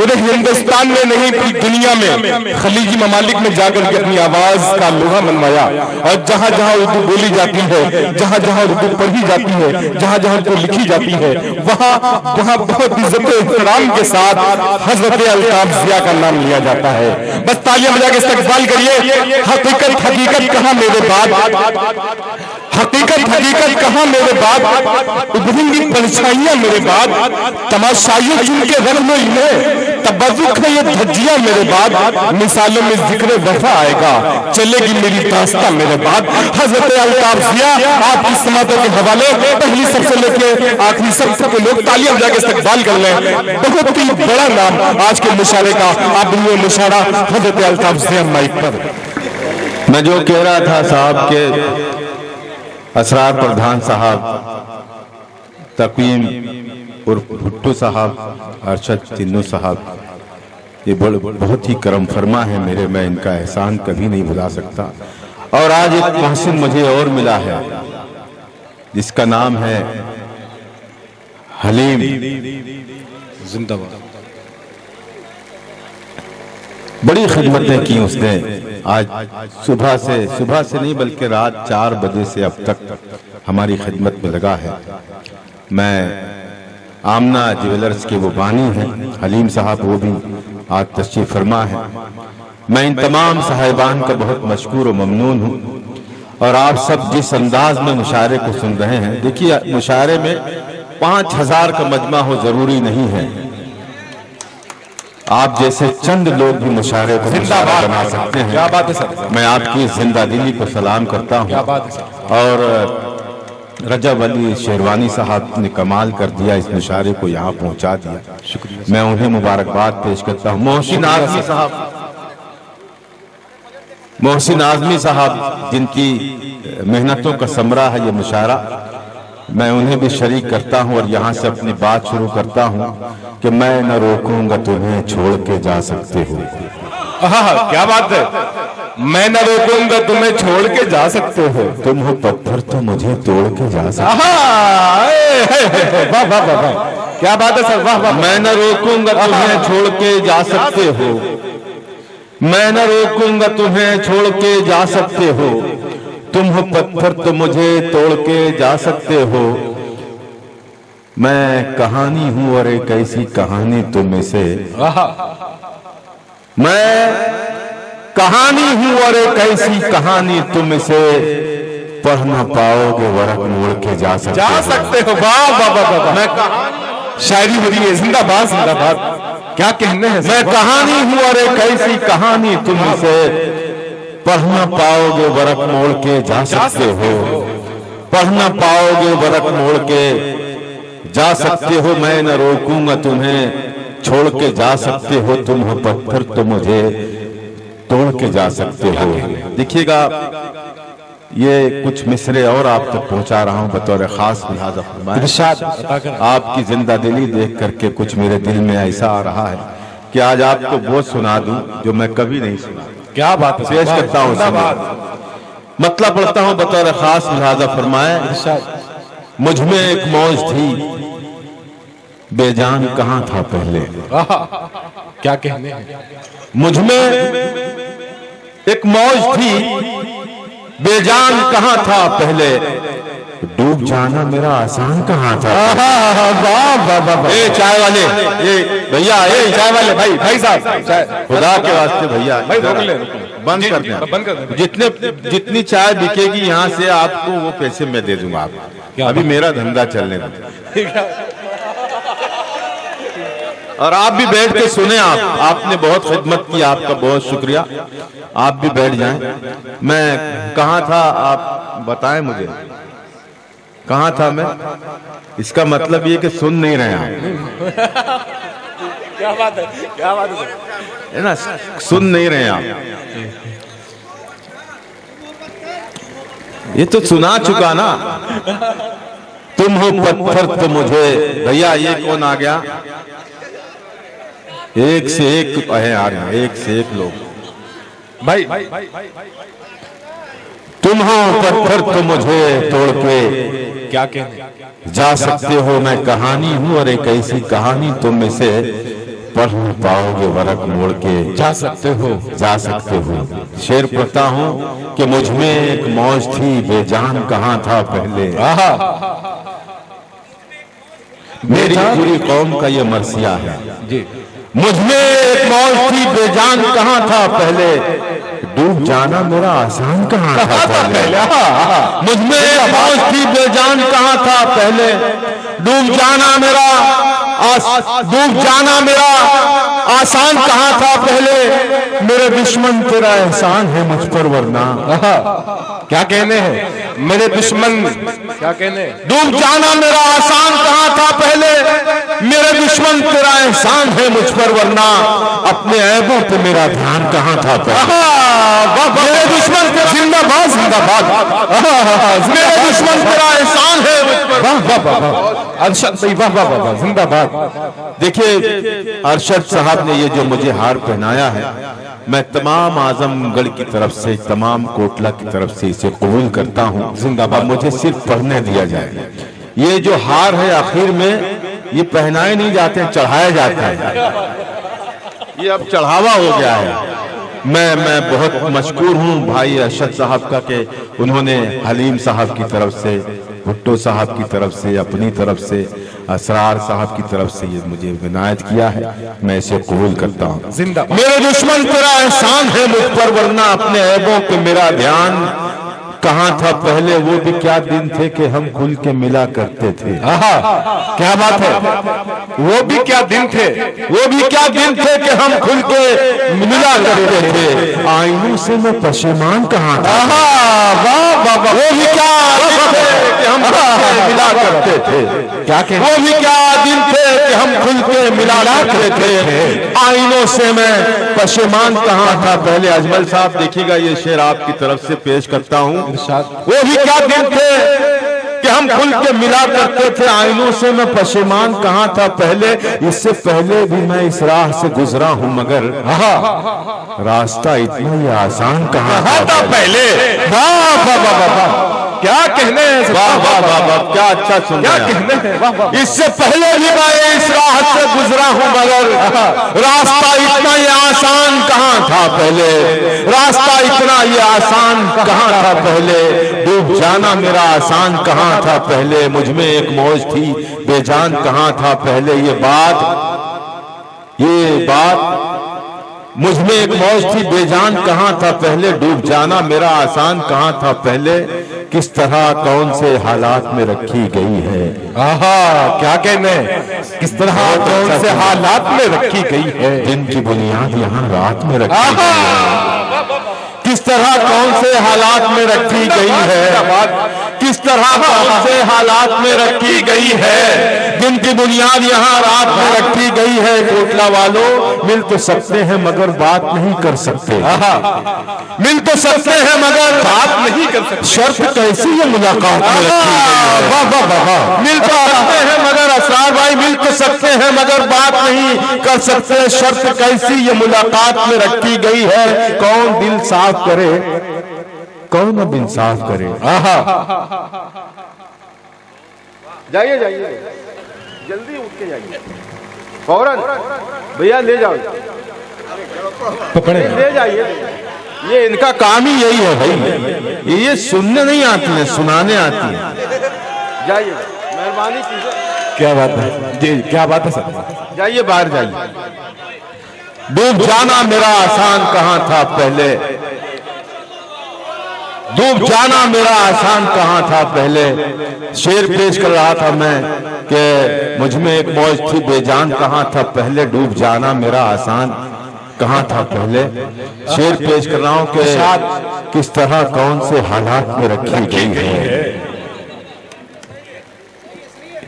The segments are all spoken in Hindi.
पूरे हिंदुस्तान में नहीं पूरी दुनिया में खलीजी ममालिक में जाकर के अपनी आवाज का लोहा मनवाया। और जहां जहां उर्दू बोली जाती है, जहां जहां उर्दू पढ़ी जाती है, जहां जहां उर्दू लिखी जाती है, वहां वहां बहुत इज्जत एहतराम के साथ हजरत अल्ताफ जिया का नाम लिया जाता है। बस तालियां बजा के इस्तकबाल करिए। हकीकत हकीकत कहां मेरे बाद, हकीकत हकीकत कहां मेरे बाद, उभरेंगी परछाइयां मेरे बाद, तमाशाइयों चुन के रंग में इन्हें तबर्रुक है ये धज्जियां मेरे बाद, मिसालों में जिक्र वफा आएगा, चलेगी मेरी दास्तां मेरे बाद। हजरत अल्ताफ जिया आपकी समातों के हवाले पहली सबसे लेके आखिरी सब के लोग तालियां बजा के इस्तकबाल कर लें। बहुत ही बड़ा नाम आज के मुशारे का आबरू मुशारा हजरत अल्ताफ जिया माइक पर। मैं जो कह रहा था साहब के असरार प्रधान साहब, तकीम उर्फ भुट्टो साहब, अरशद तिन्नू साहब, ये बहुत ही करम फरमा है मेरे, मैं इनका एहसान कभी नहीं भुला सकता। और आज एक मोहसिन मुझे और मिला है जिसका नाम है हलीम जिंदाबाद। बड़ी खिदमतें की उसने, आज सुबह से नहीं बल्कि रात 4 बजे से अब तक हमारी खिदमत में लगा है। मैं आमना ज्वेलर्स के वो बानी हैं हलीम साहब, वो भी आज तशरीफ फरमा है। मैं इन तमाम साहिबान का बहुत मशकूर और ममनून हूँ। और आप सब जिस अंदाज में मुशायरे को सुन रहे हैं, देखिए मुशायरे में 5000 का मजमा हो जरूरी नहीं है, आप जैसे चंद लोग भी मुशायरे को मुशायरा बना सकते हैं। क्या बात है सर। मैं आपकी जिंदा दिली को सलाम करता हूँ। और रजब अली शेरवानी साहब ने कमाल कर दिया, इस मुशायरे को यहाँ पहुँचा दिया, शुक्रिया। मैं उन्हें मुबारकबाद पेश करता हूँ। मोहसिन आजमी साहब जिनकी मेहनतों का समरा है ये मुशायरा, मैं उन्हें भी शरीक करता हूं। और यहाँ से अपनी बात शुरू करता हूं कि मैं न रोकूंगा तुम्हें छोड़ के जा सकते हो। क्या बात है। मैं न रोकूंगा तुम्हें छोड़ के जा सकते हो, तुम हो पत्थर तो मुझे तोड़ के जा सकते हो। वाह वाह वाह, क्या बात है सर, वाह वाह। मैं न रोकूंगा तुम्हें छोड़ के जा सकते हो, मैं न रोकूंगा तुम्हें छोड़ के जा सकते हो, तुम हो पत्थर तो मुझे तोड़ के जा सकते हो। मैं कहानी हूं और एक ऐसी कहानी तुम में से, मैं कहानी हूं और एक ऐसी कहानी तुम से, पढ़ ना पाओगे वरक मोड़ के जा सकते हो। वाह वाह वाह वाह, मैं शायरी हो रही है, जिंदाबाद जिंदाबाद। क्या कहने हैं। मैं कहानी हूं और एक ऐसी कहानी तुम से, पढ़ना पाओगे वरक मोड़ के जा सकते हो, पढ़ना पाओगे वरक मोड़ के जा सकते हो। मैं न रोकूंगा तुम्हें छोड़ के जा सकते हो, तुम हो पत्थर तो मुझे तोड़ के जा सकते हो। देखिएगा ये कुछ मिसरे और आप तक पहुंचा रहा हूं बतौर खास लिहाजा फरमाए। आपकी जिंदा दिली देख करके कुछ मेरे दिल में ऐसा आ रहा है कि आज आपको वो सुना दूं जो मैं कभी नहीं सुना। क्या बात है। पेश करता हूँ, मतलब पढ़ता हूँ बतौर खास लिहाजा फरमाए। मुझ में एक मौज थी बेजान कहाँ था पहले। क्या कहने हैं। मुझ में एक मौज थी बेजान कहाँ था पहले, डूब जाना मेरा आसान कहाँ था। चाय वाले, ये भैया, ये चाय वाले भाई, भाई साहब खुदा के वास्ते भैया बंद कर दें। जितनी चाय बिकेगी यहाँ से आपको वो पैसे मैं दे दूंगा आपको, अभी मेरा धंधा चलने दो। और आप भी बैठ के सुने, आपने बहुत खिदमत की, आपका बहुत शुक्रिया। आप भी बैठ जाएं। मैं कहाँ था आप बताएं मुझे, कहाँ था मैं। इसका मतलब ये कि सुन नहीं रहे आप। क्या बात है, क्या बात है ना, सुन नहीं रहे आप। ये तो सुना चुका ना। तुम हो पत्थर तो मुझे, भैया ये कौन आ गया। एक से एक है आ रहे हैं, एक से एक लोग भाई। तुम हो पत्थर तो मुझे तोड़ के क्या कहने जा सकते हो। मैं कहानी हूं और एक ऐसी कहानी तुम में से, पढ़ नहीं पाओगे वरक मोड़ के जा सकते हो। शेर पढ़ता हूँ कि मुझ में एक मौज थी बेजान कहाँ था पहले। मेरी पूरी कौम का ये मरसिया है जी। मुझ में एक मौज थी बेजान कहाँ था पहले, डूब जाना मेरा आसान कहाँ था पहले। मुझ में एक मौज थी बेजान कहाँ था पहले, डूब जाना मेरा आसान कहाँ था पहले। मेरे दुश्मन तेरा एहसान है मुझ पर वरना। क्या कहने हैं मेरे दुश्मन, क्या कहने। डूब जाना मेरा आसान कहाँ था पहले, मेरे दुश्मन तेरा एहसान है मुझ पर वरना। अपने ऐबों पे मेरा ध्यान कहाँ था पहले। मेरे दुश्मन तेरा जिंदाबाद मेरे दुश्मन तेरा एहसान है मुझ पर। अरशद भाई वाह वाह वाह, जिंदाबाद। देखिए अरशद साहब ने ये जो मुझे हार पहनाया है, मैं तमाम आजमगढ़ की तरफ से, तमाम कोटला की तरफ से इसे कबूल करता हूँ। जिंदाबाद। मुझे सिर्फ पढ़ने दिया जाए। ये जो हार है आखिर में ये पहनाए नहीं जाते, चढ़ाया जाता है। ये अब चढ़ावा हो गया है। मैं बहुत मशकूर हूँ भाई अरशद साहब का कि उन्होंने हलीम साहब की तरफ से, भुट्टो साहब की तरफ से, अपनी तरफ से, असरार साहब की तरफ से ये मुझे विनायत किया है। मैं इसे कबूल करता हूँ। जिंदाबाद। मेरे दुश्मन तेरा एहसान है मुझ पर वरना अपने ऐबों पे मेरा ध्यान कहाँ था पहले। वो भी क्या दिन थे कि हम खुल के मिला करते थे। क्या बात है, वो भी क्या दिन थे, वो भी क्या दिन थे कि हम खुल के मिला करते थे। आईनों से मैं पशेमान कहाँ था। वो भी क्या दिन थे कि हम खुल के मिला करते थे। क्या कहते। वो भी क्या दिन थे कि हम खुल के मिला करते थे। आईनों से मैं पशेमान कहाँ था पहले। अजमल साहब देखिएगा ये शेर आपकी तरफ से पेश करता हूँ। वो भी क्या दिन थे कि हम खुल के मिला करते थे। आईनों से मैं पशेमान कहाँ था पहले। इससे पहले भी मैं इस राह से गुजरा हूँ मगर रास्ता इतना ही आसान कहाँ था पहले। वाह वाह वाह वाह, क्या कहने हैं। वाह वाह वाह वाह, क्या अच्छा सुन। क्या कहने हैं। वाह वाह। इससे पहले भी मैं इस राह से गुजरा हूँ मगर रास्ता इतना ही आसान कहाँ था पहले। रास्ता इतना ही आसान कहाँ था पहले। डूब जाना मेरा आसान कहाँ था पहले। मुझ में एक मौज थी बेजान कहाँ था पहले। ये बात मुझ में एक मौज थी बेजान कहाँ था पहले। डूब जाना मेरा आसान कहाँ था पहले। किस तरह कौन से हालात में रखी गई है। क्या कहने, किस तरह कौन से हालात में रखी गई है। दिन की बुनियाद यहाँ रात में रखी गई है। किस तरह कौन से हालात में रखी गई है। किस तरह कौन से हालात में रखी गई है। दिन की बुनियाद यहाँ रात में रखी गई है। कोटला वालों मिल तो सकते हैं मगर बात नहीं कर सकते। मिल तो सकते हैं मगर बात नहीं कर सकते। शर्त कैसी है मुलाकात में रखी गई है। मिल तो सकते हैं मगर असरार भाई मिल तो सकते हैं मगर बात नहीं कर सकते। शर्त कैसी ये मुलाकात में रखी गई है। कौन दिल साफ करे, कौन अब इंसाफ करे। जाइए जल्दी उठ के जाइए, फौरन भैया ले जाओ, ले जाइए। ये इनका काम ही यही है भाई। ये सुनने नहीं आती है, सुनाने आती है। जाइए, मेहरबानी कीजिए। क्या बात है जी, क्या बात है सर। जाइए बाहर जाइए। डूब जाना मेरा आसान कहाँ था पहले। डूब जाना मेरा आसान कहाँ था पहले। शेर पेश कर रहा था मैं कि मुझ में एक मौज थी बेजान कहाँ था पहले। डूब जाना मेरा आसान कहाँ था पहले। शेर पेश कर रहा हूँ कि किस तरह कौन से हालात में रखी गई है।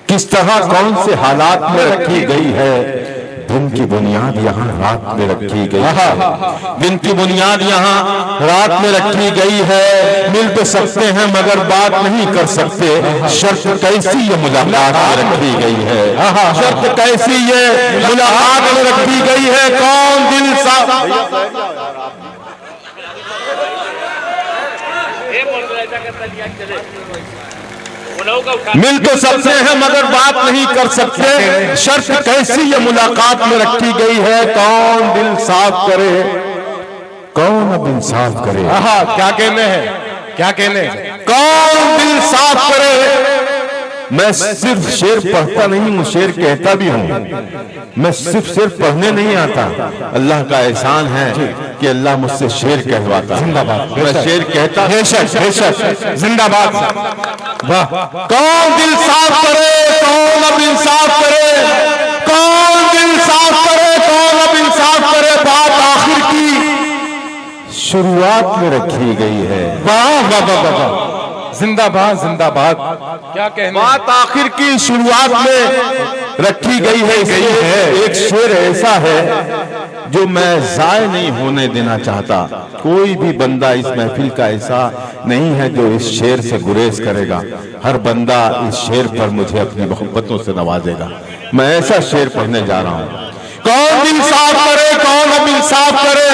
किस तरह कौन से हालात में रखी गई है। दिन की बुनियाद यहाँ रात में रखी गई है। दिन की बुनियाद यहाँ रात में रखी गई है। मिल तो सकते हैं मगर बात नहीं कर सकते। शर्त कैसी ये मुलाकात में रखी गई है। शर्त कैसी ये मुलाकात में रखी गई है। कौन दिल सा मिल तो सकते हैं मगर बात नहीं कर सकते। शर्त कैसी ये मुलाकात में रखी गई है, कौन दिल साफ करे, कौन अब इंसाफ करे। क्या कहने हैं, क्या कहने हैं? कौन दिल साफ करे। मैं सिर्फ शेर पढ़ता नहीं हूँ, शेर कहता भी हूँ। मैं सिर्फ शेर पढ़ने नहीं आता, अल्लाह का एहसान है कि अल्लाह मुझसे शेर कहवाता। जिंदाबाद। मैं शेर कहता, बेशक जिंदाबाद। वाह। कौन दिल साफ करे, कौन अब इंसाफ करे, कौन दिल साफ करे, कौन अब इंसाफ करे। बात आखिर की शुरुआत में रखी गई है। वाह वाह वाह वाह, जिंदाबाद जिंदाबाद। क्या कहने? बात आखिर की शुरुआत में रखी गई है। इसलिए एक शेर ऐसा है जो मैं जाय नहीं होने देना चाहता। कोई भी बंदा इस महफिल का ऐसा नहीं है जो इस शेर से गुरेज करेगा। हर बंदा इस शेर पर मुझे अपनी मोहब्बतों से नवाजेगा। मैं ऐसा शेर पढ़ने जा रहा हूँ। कौन दिल साफ करे, कौन अब इंसाफ करे।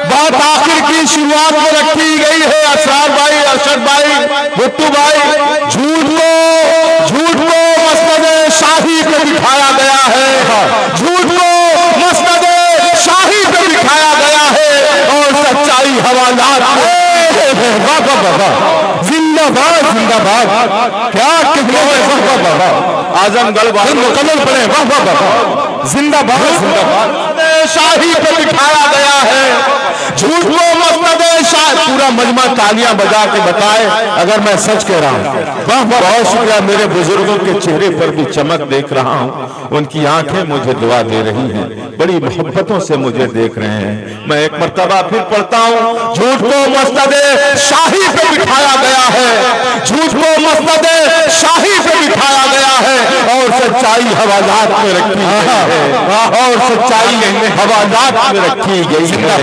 बात आखिर की शुरुआत में रखी गई है। असरार भाई, अरशद भाई, भुट्टू भाई, झूठ को मस्जिद शाही पे बिठाया गया है। झूठ को मस्जिद शाही पे बिठाया गया है और सच्चाई हवालात में। वाह वाह वाह वाह, जिंदाबाद जिंदाबाद। क्या कहने हैं? वाह वाह वाह वाह, आजमगढ़ मुकम्मल पढ़े। वाह वाह वाह, जिंदाबाद जिंदाबाद। शाही पे बिठाया गया है। झूठ को मस्जिद शाही। पूरा मजमा तालियां बजा के बताए अगर मैं सच कह रहा हूँ। वाह वाह, बहुत शुक्रिया। मेरे बुजुर्गों के चेहरे पर भी चमक देख रहा हूँ, उनकी आंखें मुझे दुआ दे रही हैं, बड़ी मोहब्बतों से मुझे देख रहे हैं। मैं एक मर्तबा फिर पढ़ता हूँ। झूठ को मस्जिद शाही पे बिठाया गया है। झूठ को मस्जिद शाही पे बिठाया गया है और सच्चाई हवालात में रखी गई है। और सच्चाई हवालात में रखी गई है।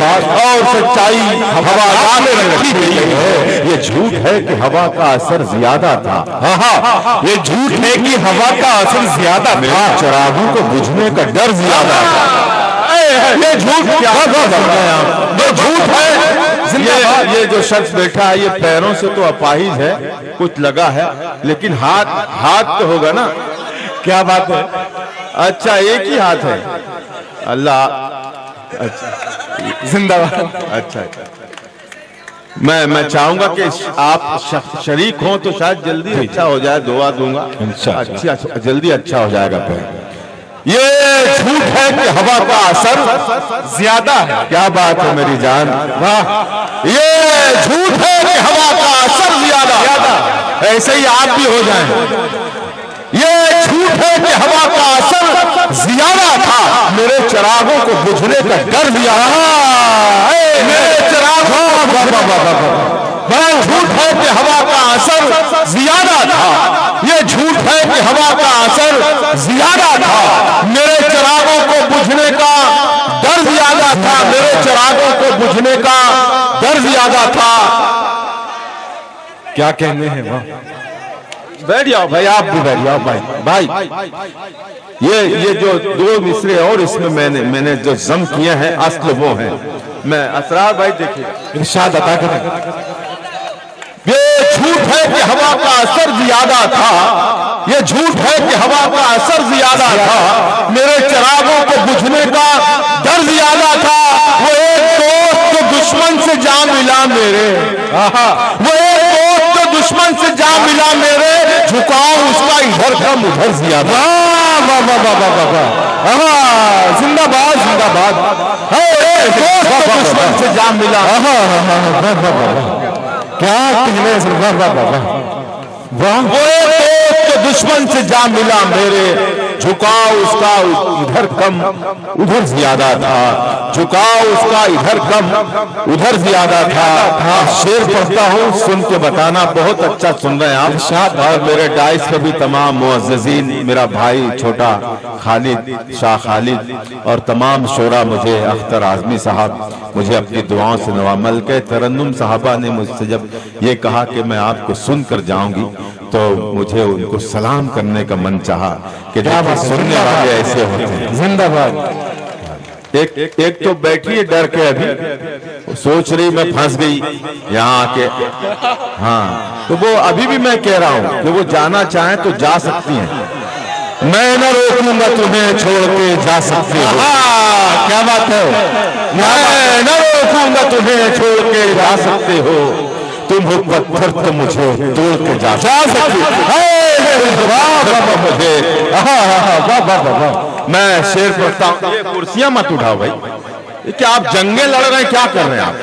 और सच्चाई हवालात में रखी गई है। ये झूठ है कि हवा का असर ज्यादा था। ये झूठ है कि हवा का असर ज्यादा था, चिरागों को बुझने का डर ज्यादा था। ये झूठ क्या है? ये झूठ है। ये जो शख्स बैठा है ये पैरों से तो अपाहिज है, कुछ लगा है, लेकिन हाथ तो होगा ना। क्या बात है? अच्छा, एक ही हाथ है। अल्लाह, अच्छा जिंदाबाद। अच्छा। मैं चाहूंगा कि आप शरीक हों तो शायद जल्दी अच्छा हो जाए। दुआ दूंगा, अच्छा जल्दी अच्छा हो जाएगा। फिर ये झूठ है कि हवा का असर ज्यादा है। क्या बात है मेरी जान। वाह। ये झूठ है कि हवा का असर ज्यादा। ऐसे ही आप भी हो जाएं। ये झूठ है कि हवा का असर ज्यादा था, मेरे चिरागों को बुझने का डर ज्यादा। मेरे चिरागों झूठ है कि हवा का असर ज्यादा था। ये झूठ है कि हवा का असर ज्यादा था, मेरे चिरागों को बुझने का डर ज्यादा था। मेरे चिरागों को बुझने का डर ज्यादा था। क्या कहने हैं? वाह। बैठ जाओ भाई, आप भी बैठ जाओ भाई। ये जो दो मिसरे और इसमें मैंने जो जम किए हैं असल वो हैं। मैं असरार भाई देखिए, इरशाद अता करें। ये झूठ है कि हवा का असर ज्यादा था। ये झूठ है कि हवा का असर ज्यादा था, मेरे चिरागों को बुझने का डर ज्यादा था। वो एक दोस्त जो दुश्मन से जा मिला मेरे, वो एक दोस्त जो दुश्मन से जा मिला मेरे, झुकाव उसका इधर कम उधर ज्यादा। वाह वाह वाह वाह वाह, जिंदाबाद जिंदाबाद। दुश्मन से जा मिला। क्या कहने? वाह वाह वाह वाह। वो एक तो दुश्मन से जा मिला मेरे, झुकाव उसका इधर कम उधर ज्यादा था। झुकाव उसका इधर कम उधर ज्यादा था। शेर पढ़ता हूँ, सुन के बताना। बहुत अच्छा सुन रहे हैं आप। और मेरे डाइस के भी तमाम मुअज़्ज़िज़ीन, मेरा भाई छोटा खालिद, शाह खालिद और तमाम शोरा, मुझे अख्तर आज़मी साहब मुझे अपनी दुआओं से नवामल के तरन्नुम साहबा ने मुझसे जब ये कहा कि मैं आपको सुनकर जाऊंगी तो मुझे उनको सलाम करने का मन चाहा कि सुनने वाले ऐसे होते हैं। जिंदाबाद। एक तो बैठी है डर के, अभी सोच रही मैं फंस गई यहाँ आके। हाँ, तो वो अभी भी मैं कह रहा हूँ कि वो जाना चाहे तो जा सकती हैं, मैं न रोकूंगा तुम्हें, छोड़ के जा सकते हो। क्या बात है, मैं न रोकूंगा तुम्हें, छोड़ के जा सकते हो, तुम हो पत्थर तो मुझे तोड़ के जा सकते हो। मुझे मैं शेर पढ़ता हूँ। ये कुर्सियां मत उठाओ भाई, क्या आप जंगे लड़ रहे हैं, क्या कर रहे हैं आप?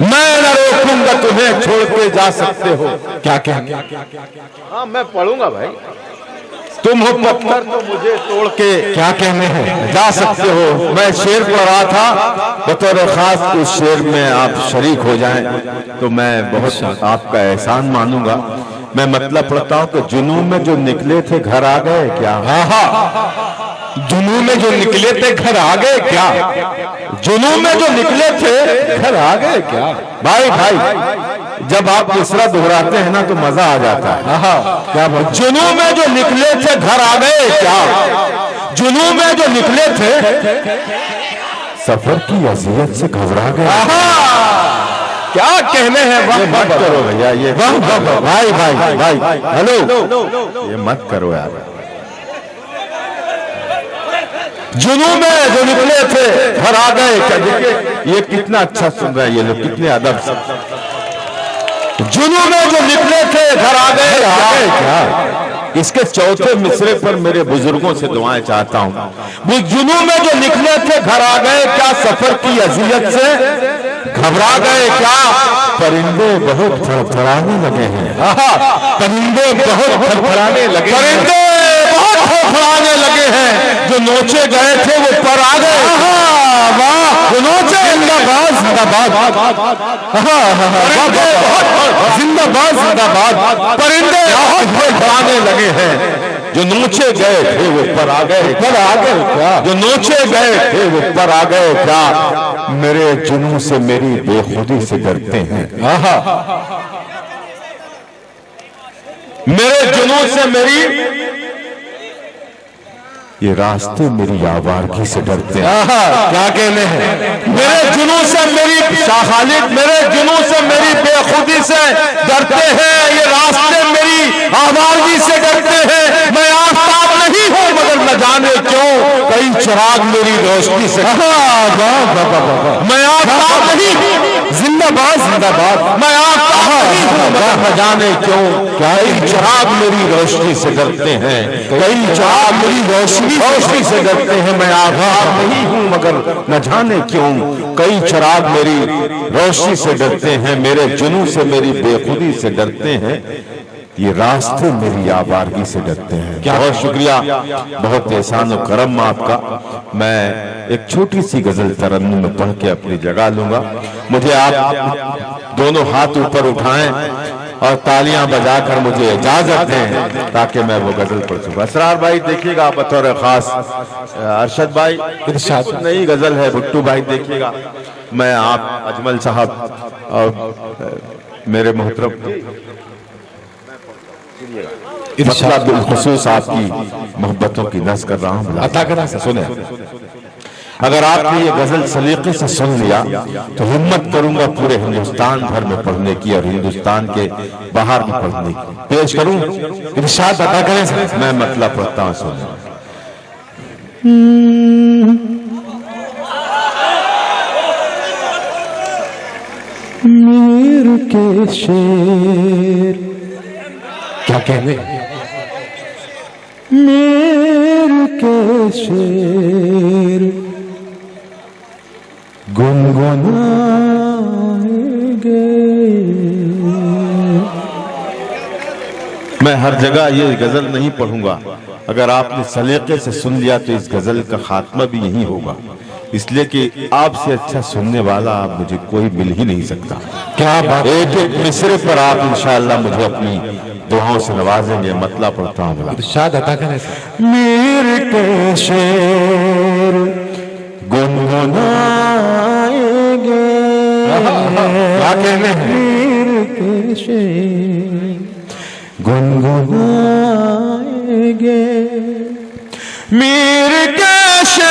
मैं न रोकूंगा तुम्हें, छोड़ के जा सकते हो। क्या क्या? हाँ मैं पढ़ूंगा भाई। तुम हो पत्थर तो मुझे तोड़ के क्या कहने हैं जा सकते हो। मैं शेर पढ़ रहा था, बतौर खास उस शेर में आप शरीक हो जाएं तो मैं बहुत आपका एहसान मानूंगा। मैं मतलब पढ़ता हूँ कि जुनून में जो निकले थे घर आ गए क्या? जुनून में जो निकले थे घर आ गए क्या? जुनून में जो निकले थे घर आ गए क्या? भाई भाई, जब आप मिसरा दोहराते हैं ना तो मजा आ जाता है। क्या बात? जुनून में जो निकले थे घर आ गए क्या? जुनून में जो निकले थे सफर की अज़ियत से घबरा गए। क्या कहने हैं? वाह मत करो भैया, ये वाह भाई भाई भाई, हेलो, ये मत करो यार। जुनून में जो निकले थे घर आ गए क्या? देखिए ये कितना अच्छा सुन रहा है, ये लोग कितने अदब से। जुनून में जो निकले थे घर आ गए क्या? इसके चौथे मिसरे पर मेरे बुजुर्गों से दुआएं चाहता हूं। वो जुनून में जो निकले थे घर आ गए क्या? सफर की अज़ियत से घबरा गए क्या? परिंदे बहुत फड़फड़ाने लगे हैं। परिंदे बहुत फड़फड़ाने लगे, परिंदे बहुत फड़फड़ाने लगे हैं, जो नोचे गए थे वो पर आ गए। वाह, जो नोचे, जिंदाबाद जिंदाबाद, जिंदाबाद जिंदाबाद। परिंदे बहुत फड़फड़ाने लगे हैं, जो नोचे गए थे वो पर आ गए। पर आ गए क्या? जो नोचे गए थे वो पर आ गए क्या? मेरे जुनून से मेरी बेखुदी से डरते हैं। मेरे जुनून से मेरी, ये रास्ते मेरी आवारगी से डरते हैं। क्या कहने हैं? मेरे जुनून से मेरी शाहालिद, मेरे जुनून से मेरी बेखुदी से डरते हैं, ये रास्ते मेरी आवारगी से डरते हैं। मैं आफताब नहीं हूं मगर न जाने क्यों कई चिराग मेरी रोशनी से। मैं आफताब नहीं, जिंदाबाद जिंदाबाद, मैं आफताब नहीं हूं मगर न जाने क्यों कई चिराग मेरी रोशनी से डरते हैं। कई चिराग मेरी रोशनी से डरते हैं। मैं आफताब नहीं हूं मगर न जाने क्यों कई चिराग मेरी रोशनी से डरते हैं। मेरे जुनून से मेरी बेखुदी से डरते हैं, ये रास्ते मेरी आवारगी से डरते हैं। बहुत शुक्रिया, बहुत एहसान और करम आपका। मैं एक छोटी सी गजल तरन्नुम में पढ़ के अपनी जगह लूंगा। मुझे आप दोनों हाथ ऊपर उठाएं और तालियां बजाकर मुझे इजाजत दें ताकि मैं वो गजल पढ़ सकूं। असरार भाई देखिएगा बतौर खास, अरशद भाई नई गजल है, भुट्टू भाई देखिएगा। मैं आप अजमल साहब और मेरे मोहतरम मतलब बिलखुसूस आपकी मोहब्बतों की नज़ कर रहा हूँ। अता करा सुने, अगर आपने ये गजल सलीके से सुन लिया तो हिम्मत करूंगा पूरे हिंदुस्तान भर में पढ़ने की और हिंदुस्तान के बाहर भी पढ़ने की। पेश करूं, इरशाद अता करें। मैं मतलब पढ़ता हूं, सुन। मीर के शेर क्या कहने, मीर के शेर गुनगुनाएंगे। मैं हर जगह ये गजल नहीं पढ़ूंगा, अगर आपने सलीके से सुन लिया तो इस गजल का खात्मा भी यही होगा, इसलिए कि आपसे अच्छा सुनने वाला आप मुझे कोई मिल ही नहीं सकता। क्या बात। एक एक मिसरे पर आप इंशाअल्लाह मुझे अपनी दुआओं से नवाजेंगे। मतलब पढ़ता हूँ, इरशाद अता करें। मीर के शेर गुनगुनाएंगे। क्या कहने हैं? मीर के शेर गुनगुनाएंगे। मीर के शेर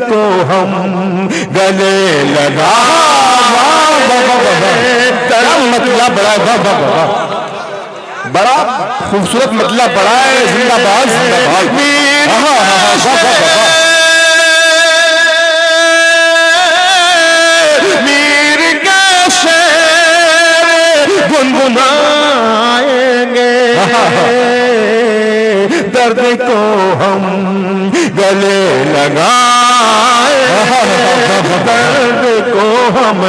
को हम गले लगा मतलब बड़ा खूबसूरत मतलब बड़ा है। जिंदाबाद जिंदाबाद। मीर का शेर गुनगुनाएंगे, दर्द को हम गले लगाएंगे, दर्द को हम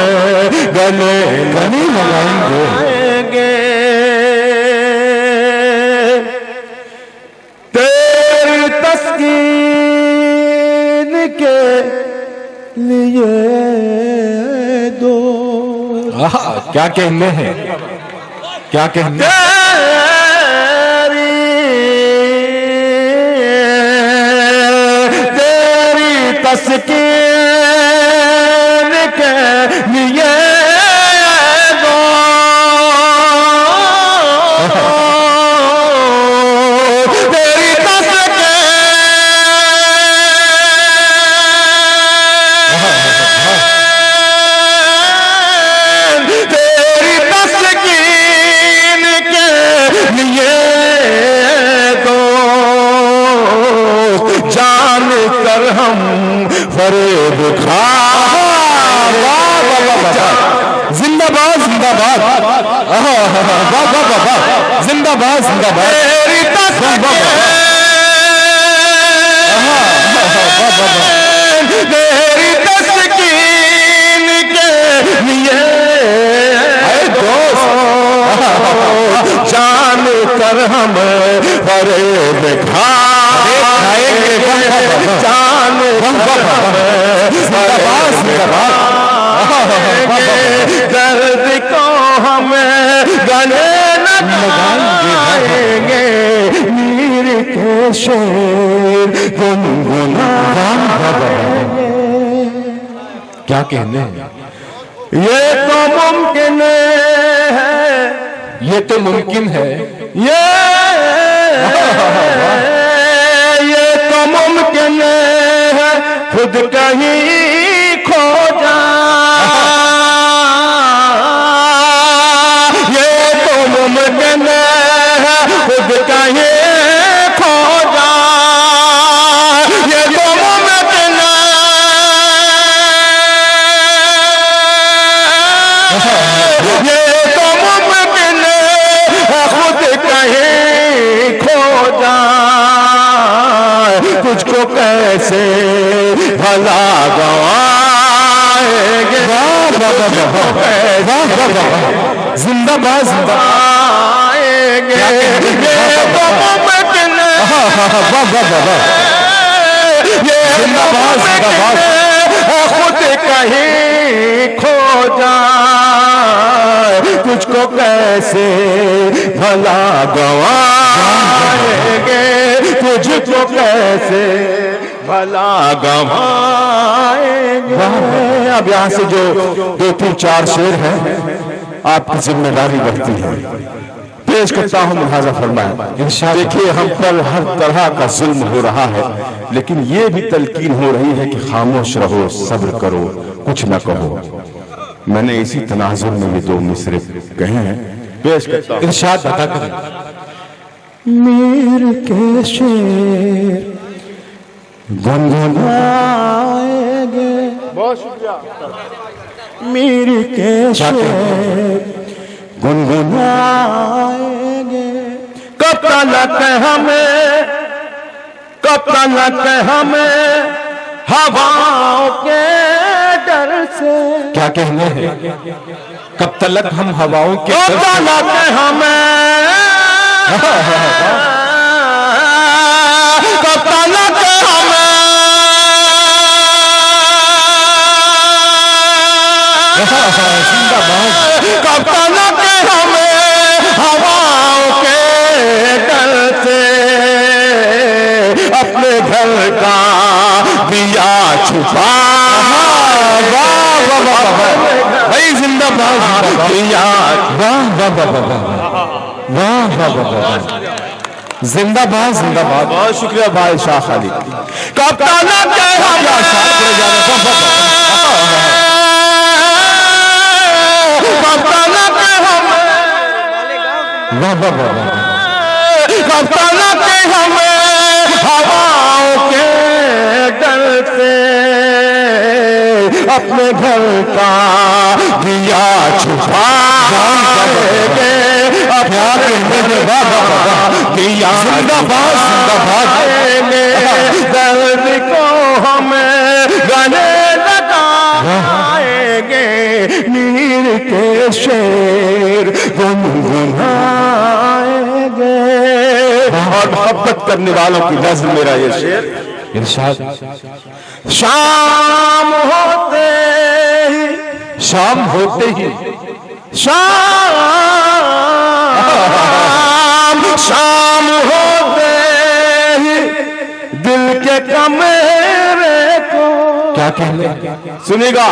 गले लगाएंगे। तेरी तस्कीन के लिए दो, क्या कहने हैं, क्या कहने तेरी तस्कीन के लिए दो, तेरी तस्कीन के लिए दो, जान कर हम फरेब खा। जिंदाबाद जिंदाबाद। जिंदाबाद जिंदाबाद। तेरी तस्कीन के लिए जान कर हम फरेब खाएंगे, जान दर्द को हम गले लगाएंगे, मीर के शेर गुनगुनाएंगे। क्या कहने हैं, ये तो मुमकिन है, ये तो मुमकिन है, ये तो मुमकिन है, खुद कहीं खो जा, ये तो मुमकिन है, खुद कहीं खो जा, ये तो मुमकिन है, ये तो मुमकिन है, खुद कहीं खो जाए, तुझको कैसे भला गवाएंगे, जिंदाबाद जिंदाबाद। ये तो मुमकिन है, ये जिंदाबाद जिंदाबाद। खुद कहीं खो जाए, तुझको कैसे भला गवाएंगे, तुझको कैसे भला गवाएंगे। अब यहाँ से जो 2-3-4 शेर हैं आपकी जिम्मेदारी बढ़ती है, पेश करता हूँ, मुलाजा फरमाएं। देखिए हम पर हर तरह का जुल्म हो रहा है, लेकिन ये भी तलकीन हो रही है कि खामोश रहो, सब्र करो, कुछ न कहो। मैंने इसी तनाजुर में ये 2 मिसरे कहे हैं, पेश करता हूं। इरशाद अता करें। मीर के शेर गुनगुनाएंगे, बहुत शुक्रिया। मीर के शेर गुनगुनाएंगे, कब तलक हमें, कब तलक हमें हवाओं के डर से, क्या कहने हैं, कब तलक हम हवाओं के कब तलक हमें, कब तलक हमें, कब तलक हमें हवाओं के डर से अपने घर का दिया छुपा, भाई जिंदाबाद। दिया वाह वाह वाह वाह वाह वाह वाह वाह। जिंदाबाद जिंदाबाद। बहुत शुक्रिया भाई शाह खालिद। कप्ताना के कप्ताना के हमें हवाओं के डर से अपने घर का दिया छुपाएंगे, दिया जिंदाबाद जिंदाबाद। दर्द को हमें गले लगाएंगे, मीर के शेर गुनगुनाएंगे। और मोहब्बत करने वालों की नज़्म मेरा ये शेर इरशाद। शाम होते ही शाम होते ही शाम होते ही दिल के कमरे को क्या कहने सुनेगा।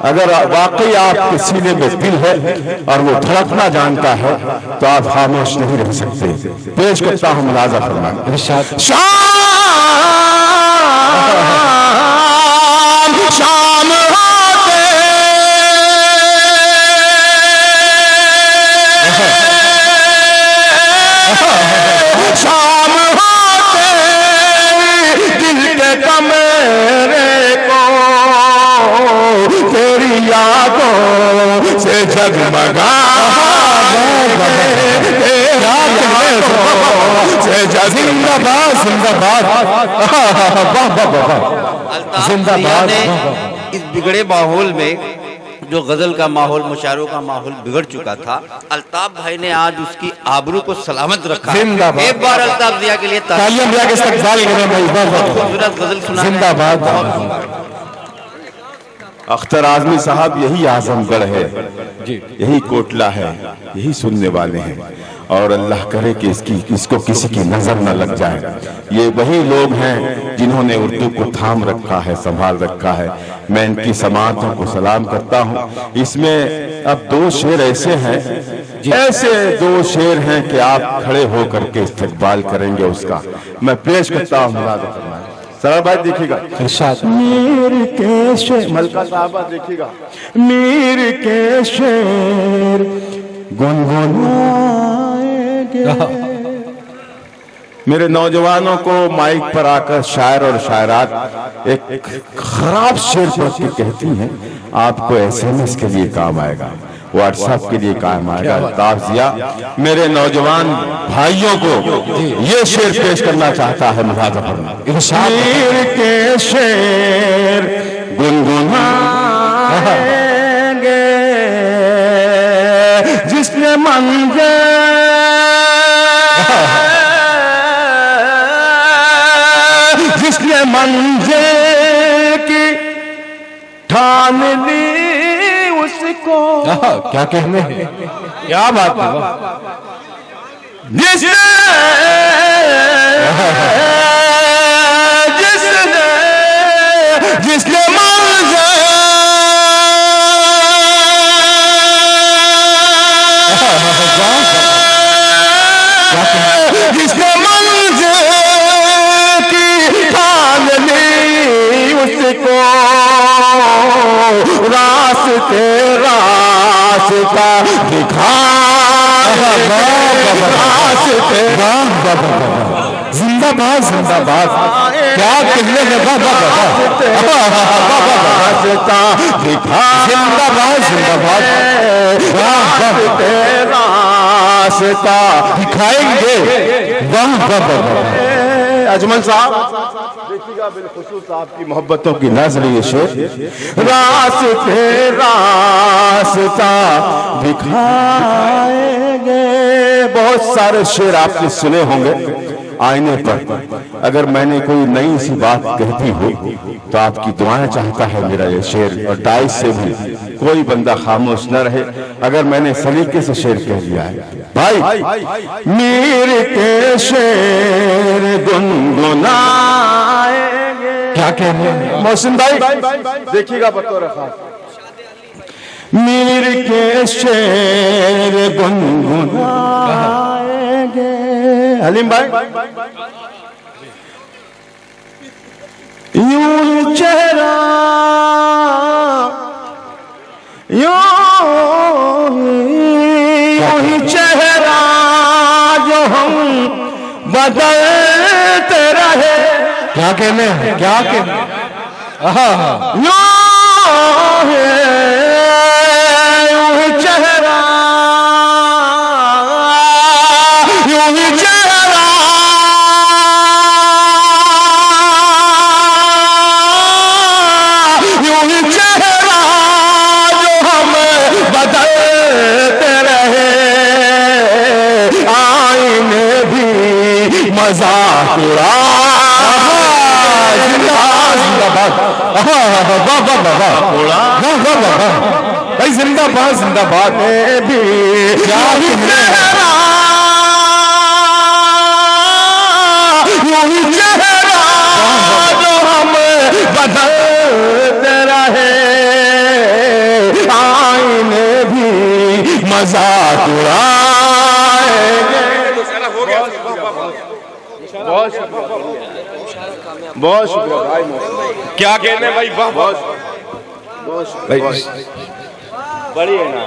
अगर वाकई आपके सीने में दिल है और वो धड़कना जानता है तो आप खामोश नहीं रह सकते। पेश करता हूं मुलाजा फरमाएं। शाम होते शाम होते दिल के कमरे को तेरी यादों से जिंदाबाद जिंदाबाद। जिंदाबाद ने इस बिगड़े माहौल में जो गजल का माहौल, मुशायरों का माहौल बिगड़ चुका था, अल्ताफ भाई ने आज उसकी आबरू को सलामत रखा। एक बार अल्ताफ जिया के लिए खूबसूरत गजल सुना। जिंदाबाद। अख्तर आजमी साहब यही आजमगढ़ है, यही कोटला है, यही सुनने वाले हैं। और अल्लाह करे कि इसको किसी की नजर न लग जाए। ये वही लोग हैं जिन्होंने उर्दू को थाम रखा है, संभाल रखा है। मैं इनकी समातों को सलाम करता हूँ। इसमें अब दो शेर ऐसे हैं, ऐसे दो शेर हैं कि आप खड़े होकर के इस्तकबाल करेंगे उसका। मैं पेश करता हूँ। सरा भाई देखिएगा। मीर के शेर, मलका साहबा देखिएगा। मीर के शेर गुनगुनाएंगे। मेरे नौजवानों को माइक पर आकर शायर और शायरात एक खराब शेर पढ़ के कहती हैं, आपको एसएमएस के लिए काम आएगा, व्हाट्सएप के लिए काम आएगा। अल्ताफ जिया मेरे नौजवान भाइयों को ये शेर पेश करना चाहता है। मीर के शेर गुनगुनाएंगे, जिसने मंज़िल जिसने मंज़िल की ठान ली उसको। क्या कहने हैं, क्या बात है। जिसने जिसने जिसने मंज़िल की ठान ली उसको रास्ता दिखा। जिंदाबाद जिंदाबाद। क्या कहने लगा रास्ता दिखा। जिंदाबाद जिंदाबाद। रास्ता दिखाएंगे। वाह वाह वाह। अजमल साहब देखिएगा, बिलखुसूस आपकी मोहब्बतों की नज़र ये शेर। रास्ता दिखाएंगे। बहुत सारे शेर आपने सुने होंगे आईने पर। अगर मैंने कोई नई सी बात कहती हो तो आपकी दुआएं चाहता है मेरा ये शेर। और डाइस से भी कोई बंदा खामोश न रहे अगर मैंने सलीके से शेर कह दिया है। भाई मीर के शेर गुनगुनाएंगे। क्या कहने हैं मोहसिन भाई, देखिएगा बतौर खास। मीर के शेर गुनगुनाएंगे। हलीम भाई यूं चेहरा यूं ही चेहरा जो हम बदलते रहे। क्या कहने क्या कहने यूं ही चेहरा यूं ही चेहरा यूं ही चेहरा जो हम बदलते रहे। आईने भी मजाक भाई जिंदाबाद जिंदाबाद भी क्या चेहरा जो हम बदलते रहे। आईने भी मजाक उड़ाएंगे। बहुत शुक्रिया भाई। क्या कहने भाई, वाह बहुत भाई, बड़ी है ना।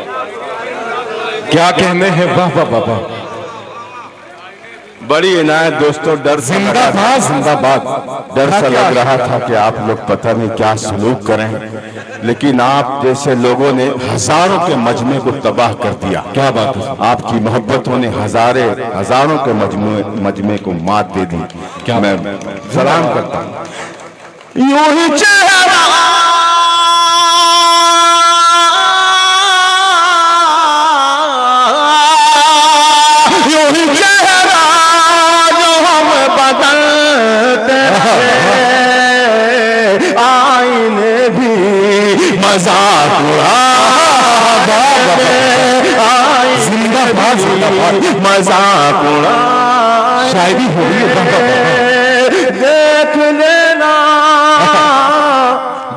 क्या कहने हैं, वाह वाह वाह वाह, बड़ी इनायत दोस्तों। डर से जिंदाबाद जिंदाबाद। डर सा लग रहा था कि आप लोग पता नहीं क्या सलूक करें, लेकिन आप जैसे लोगों ने हजारों के मजमे को तबाह कर दिया। क्या बात है, आपकी मोहब्बतों ने हजारों के मजमे को मात दे दी। क्या मैं सलाम करता हूँ। यूं ही चेहरा यूं ही चेहरा जो हम बदलते रहे। आईने भी मजाक उड़ाएंगे। जिंदाबाद जिंदाबाद। मजाक उड़ा शायरी हो रही है, देख लेना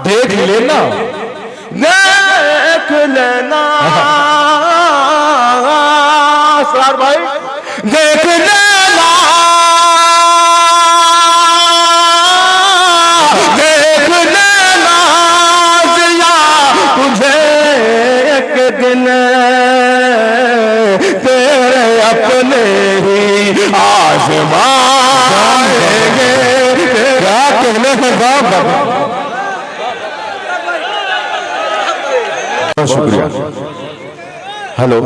देख लेना देख लेना सर भाई देख लेना देख लेना जिया तुझे एक दिन तेरे अपने ही आज़माएंगे। क्या कहने हैं, वाह वाह। शुक्रिया। हेलो,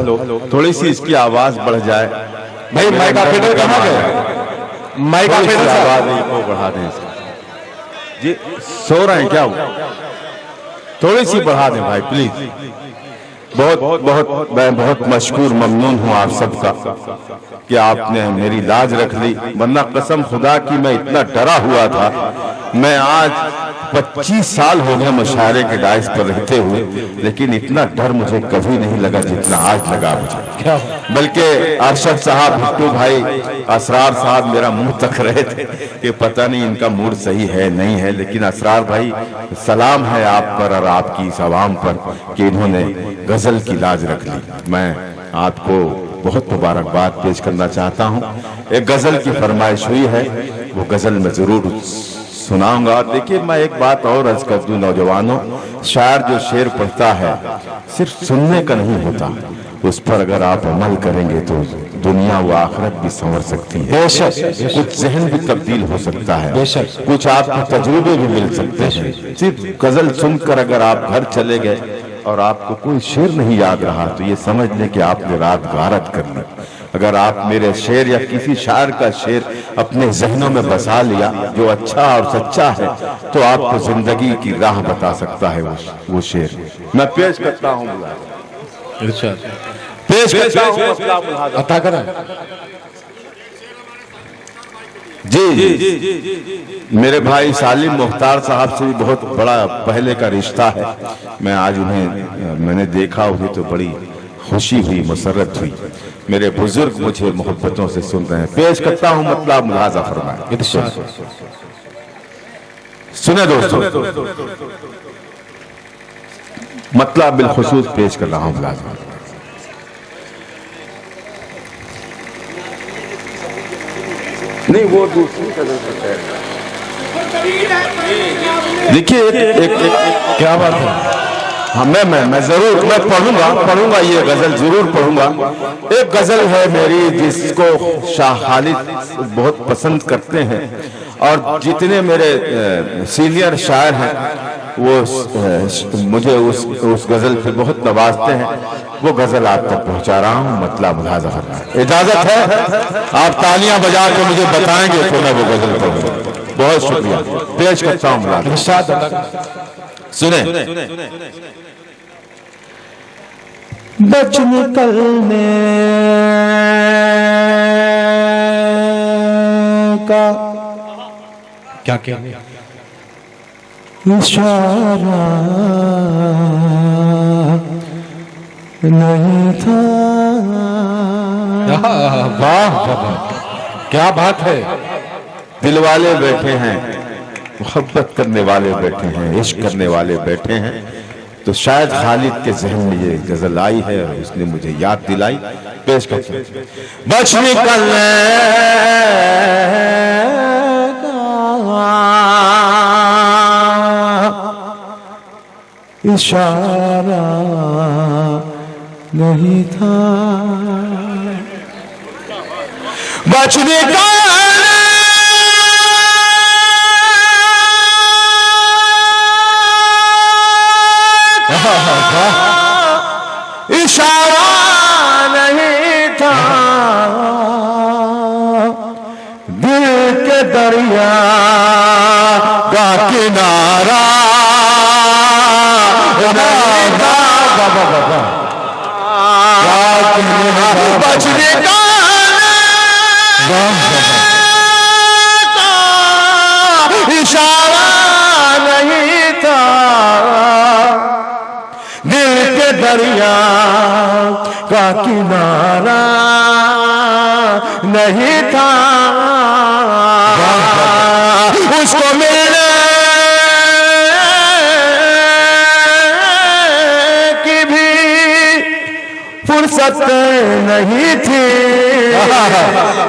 थोड़ी सी इसकी आवाज बढ़ जाए भाई माइक ऑपरेटर कहाँ गए, माइक थोड़ी सी ऑपरेटर साहब। आवाज को बढ़ा दें इसकी। जी सो रहे हैं क्या वो? थोड़ी सी बढ़ा दें भाई प्लीज। मैं बहुत मशकूर ममनून हूँ आप सबका कि आपने मेरी लाज रख ली, वरना कसम खुदा की मैं इतना डरा हुआ था। मैं आज 25 साल हो गए मुशायरे के डाइस पर रहते हुए, लेकिन इतना डर मुझे कभी नहीं लगा जितना आज लगा मुझे। बल्कि अरशद साहब, भुट्टू भाई, असरार साहब मेरा मुंह तक रहे थे कि पता नहीं इनका मूड सही है नहीं है, लेकिन असरार भाई सलाम है आप पर और आपकी इस आवाम पर कि इन्होंने गजल की लाज रख ली। मैं आपको बहुत मुबारकबाद पेश करना चाहता हूँ। एक गजल की फरमाइश हुई है, वो गजल मैं जरूर सुनाऊंगा। और देखिए मैं एक बात और अर्ज कर दूं नौजवानों, शायर जो शेर पढ़ता है सिर्फ सुनने का नहीं होता, उस पर अगर आप अमल करेंगे तो दुनिया व आखिरत भी संवर सकती है। बेशक कुछ जहन भी तब्दील हो सकता है, बेशक कुछ आपको तजुर्बे भी मिल सकते हैं। सिर्फ गजल सुनकर अगर आप घर चले गए और आपको कोई शेर नहीं याद रहा तो ये समझ लें कि आपने रात गारत कर ली। अगर आप मेरे शेर या किसी शायर का शेर अपने जहनों में बसा लिया जो अच्छा और सच्चा है, तो आपको जिंदगी की राह बता सकता है वो शेर। मैं पेश करता हूँ, पेश करता हूँ अता करें। जी मेरे भाई सालिम मुख्तार साहब से भी बहुत बड़ा पहले का रिश्ता है। मैं आज उन्हें मैंने देखा, उन्हें तो बड़ी खुशी हुई, मसरत हुई। मेरे बुजुर्ग मुझे मोहब्बतों से सुन रहे हैं। पेश करता हूं, मतलब मुलाजा फरमाएं। सुने दोस्तों, मतलब बिलखुसूस पेश कर रहा हूं मुलाज़िम। नहीं वो दूसरी गजल से है। देखिए एक क्या बात है। हाँ मैं जरूर मैं पढ़ूंगा ये गजल जरूर पढ़ूंगा। एक गजल है मेरी जिसको शाह खालिद बहुत पसंद करते हैं और जितने मेरे सीनियर शायर हैं वो मुझे उस गजल पे बहुत नवाजते हैं। वो गजल आप तक पहुंचा रहा हूं, मतलब मुलाज़ा करना। इजाजत है आप तालियां बजा के मुझे बताएंगे तो मैं वो गजल पढ़ूंगा। बहुत शुक्रिया पेश करता हूं मुलाज़ा। सुने बच निकलने का क्या क्या इशारा नहीं था। वाह क्या बात है। दिल वाले बैठे हैं, मोहब्बत करने वाले बैठे हैं, इश्क करने वाले बैठे हैं। तो शायद खालिद के जहन में ये गजल आई है और उसने मुझे याद दिलाई। पेश करते हैं। बच निकलने का इशारा नहीं था, बच निकलने इशारा नहीं था, दिल के दरिया का किनारा नहीं था। बचने का इशारा नहीं था, दिल के दरिया का किनारा नहीं था। उसको मिलने की भी फुर्सत नहीं थी।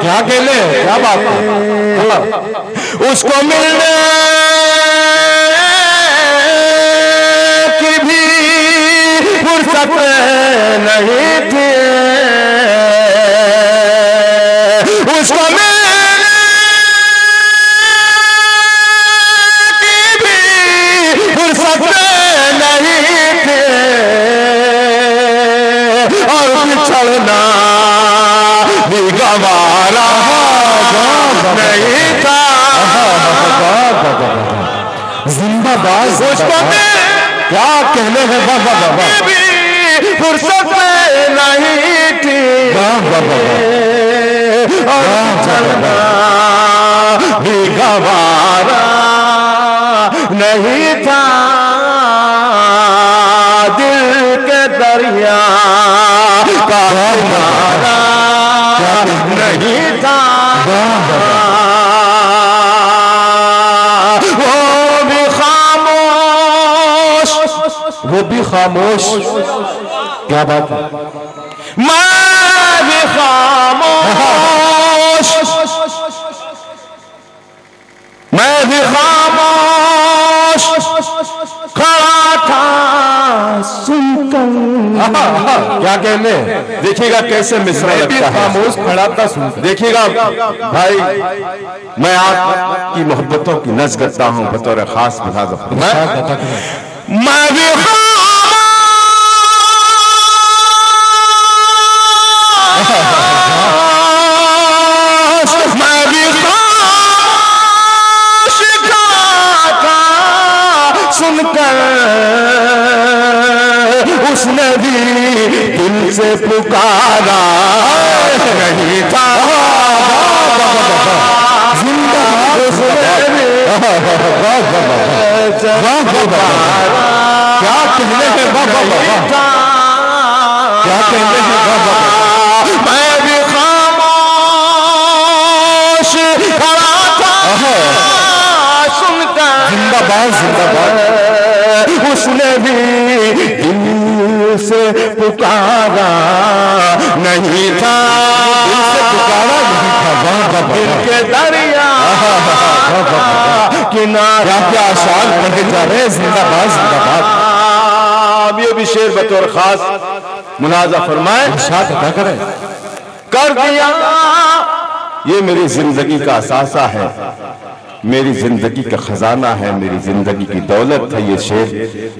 क्या कहले, क्या बात है। उसको मिलने की भी फुर्सत नहीं थी। उसको मिलने की भी फुर्सत नहीं थी और बिछड़ना भी गवारा नहीं था। जिंदाबाद। उसको क्या कहने हैं बाबा बाबा, फुर्सत नहीं थी और चलना भी गवारा नहीं था। दिल के दरिया का किनारा नहीं था। वो भी खामोश। क्या बात है। मैं भी खामोश, मैं भी खामोश खड़ा था सुनकर। क्या कहने, देखिएगा कैसे मिसरा लगता है। खामोश खड़ा था सुन। देखिएगा भाई, मैं आपकी मोहब्बतों की नज़ करता हूँ बतौर खास मिजाज। मैं भी सुनकर उसने भी दिल से पुकारा नहीं था। जिंदा क्या कहने हैं बाबा बाबा, क्या कहने हैं बाबा। मैं भी खामोश खड़ा था सुनकर। जिंदाबाद जिंदाबाद। उसने भी दिल से पुकारा नहीं था, दिल से पुकारा नहीं था, दिल के दरिया किनारा। क्या आशान पढ़े जा रहे हैं, जिंदाबाद जिंदाबाद। ये भी शेर बतौर खास मुलाजा फरमाए, साथ अदा करें। कर दिया ये मेरी जिंदगी का असासा है, मेरी जिंदगी का खजाना है, मेरी जिंदगी की दौलत है। ये शेर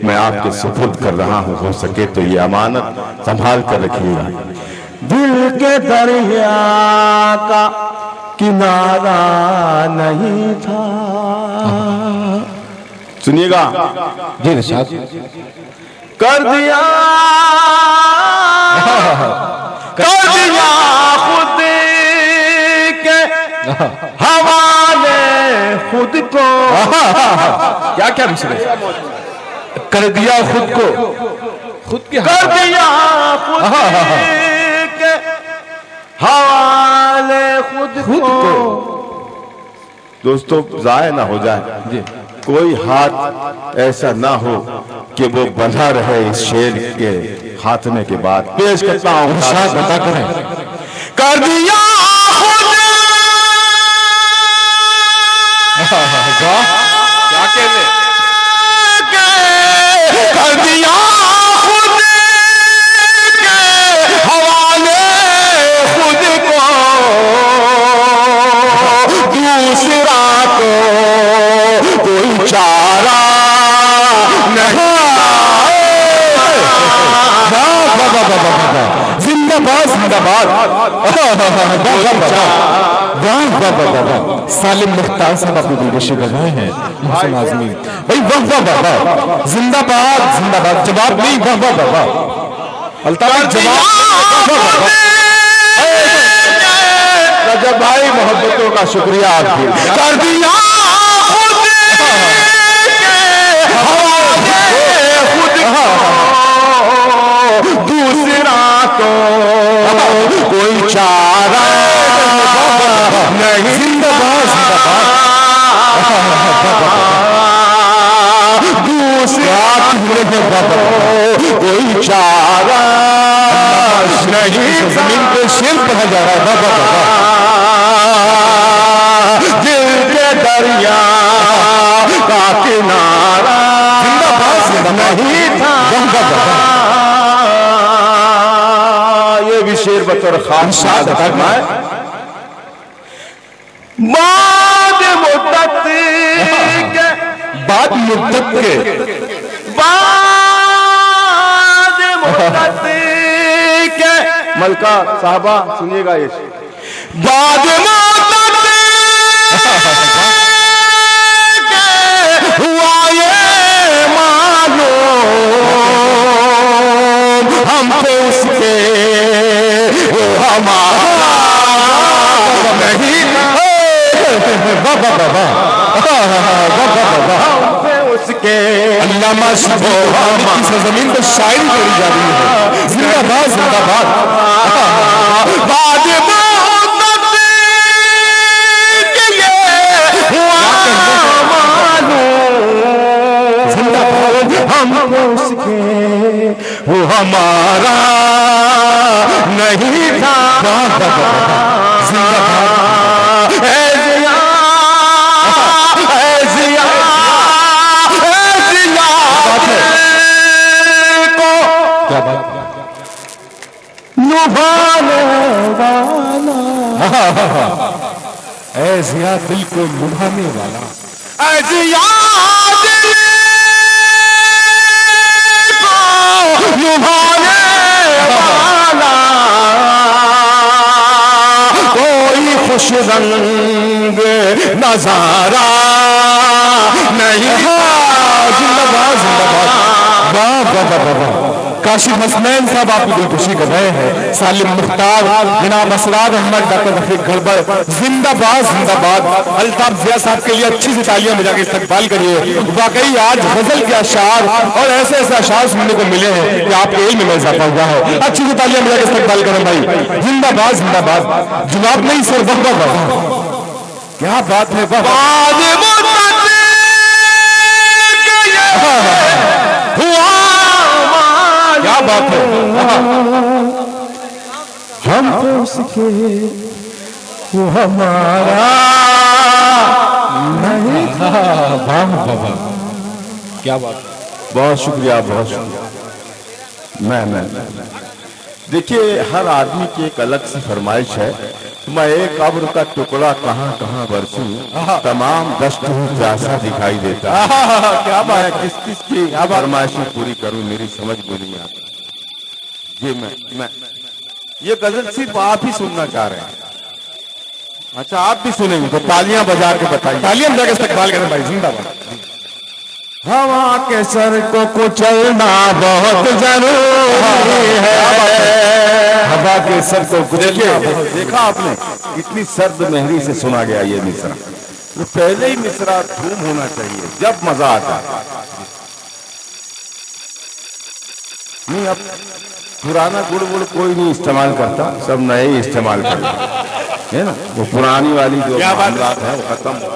मैं आपके सुपुर्द कर रहा हूं, हो सके तो ये अमानत संभाल कर रखिएगा। दिल के दरिया का किनारा नहीं था। सुनिएगा जी निशाद। कर दिया खुद के हवाले खुद को। क्या क्या मिसरे कर दिया खुद को, खुद के कर दिया खुद के हवाले खुद को। दोस्तों जाया ना हो जाए जी, कोई हाथ ऐसा ना हो कि वो बंधा रहे इस शेर के खात्मे के बाद। पेश करता हूं, साथ बता करें। कर दिया खुद क्या कहने, कर दिया खुद के हवाले खुद को, दूसरा तो कोई चारा नहीं। जिंदाबाद जिंदाबाद। सालिम मुख्तार साहब अपनी दिलकशी कर रहे हैं, मोहसिन आजमी भाई, वाह वाह वाह वाह, जिंदाबाद जिंदाबाद। जवाब नहीं, वाह वाह वाह वाह। अल्ताफ जवाब। रजब भाई मोहब्बतों का शुक्रिया आपकी। कर दिया खुद के हवाले खुद को, दूसरा तो कोई चारा नहीं। जिंदाबाद दूसरा कोई चारा नहीं। जमीन पे शेर पढ़ा जा रहा है, वाह वाह वाह। दिल के दरिया का किनारा नहीं था। ये भी शेर बतौर खास फरमाए। बाद मुद्दत के, बाद मुद्दत के, बाद मुद्दत के, मलका साहबा सुनिएगा ये शेर। बाद मुद्दत के हुआ ये मालूम हमको उसके वो हमारा नहीं। उसके अल्लामा की जमीन पर शायरी करी जा रही है। जिंदाबाद जिंदाबाद। बाद हमको उसके वो हमारा नहीं था। क्या बात, लुभाने वाला, ऐ जिया दिल को लुभाने वाला, ऐ जिया लुभाने वाला, कोई खुश रंग नजारा नहीं। जिंदाबाद जिंदाबाद। वाह वाह वाह वाह। काशिफ हसनैन साहब आपकी दिलखुशी कर रहे हैं। सालिम मुख्तार, जनाब असरार अहमद, डॉक्टर रफीक गड़बड़, जिंदाबाद जिंदाबाद। अल्ताफ जिया साहब के लिए अच्छी सी तालियां बजा के इस्तकबाल करिए। वाकई आज गजल के अशार और ऐसे ऐसे अशार सुनने को मिले हैं कि आपके इल्म में इजाफा हुआ है। अच्छी सी तालियां बजा के इस्तकबाल करें भाई। जिंदाबाद जिंदाबाद। जवाब नहीं सर, वाह वाह वाह, क्या बात है, वाह। बात है। हमको उसके वो हमारा नहीं था। वाह बाबा, क्या बात है। बहुत शुक्रिया, बहुत शुक्रिया। मैं देखिए, हर आदमी की एक अलग सी फरमाइश है। मैं एक अब्र का टुकड़ा कहाँ कहाँ बरसूं, तमाम दस्त हूँ प्यासा दिखाई देता। क्या बात है। किस किस की फरमाइशें पूरी करूं, मेरी समझ में नहीं आता। ये मैं ये गजल सिर्फ आप ही सुनना चाह रहे हैं। अच्छा, आप भी सुनेंगे तो तालियां बजा के बताइए। तालियां बजा के इस्तकबाल करें भाई, जिंदाबाद। हवा के सर को कुचलना बहुत जरूरी है। हवा के सर को कुचलिए। देखा आपने, इतनी सर्द मेहरी से सुना गया ये मिसरा। तो पहले ही मिसरा धूम होना चाहिए, जब मजा आता है। नहीं, अब पुराना गुड़ कोई नहीं इस्तेमाल करता, सब नए ही इस्तेमाल करता है ना। वो पुरानी वाली जो मामलात है वो खत्म हो।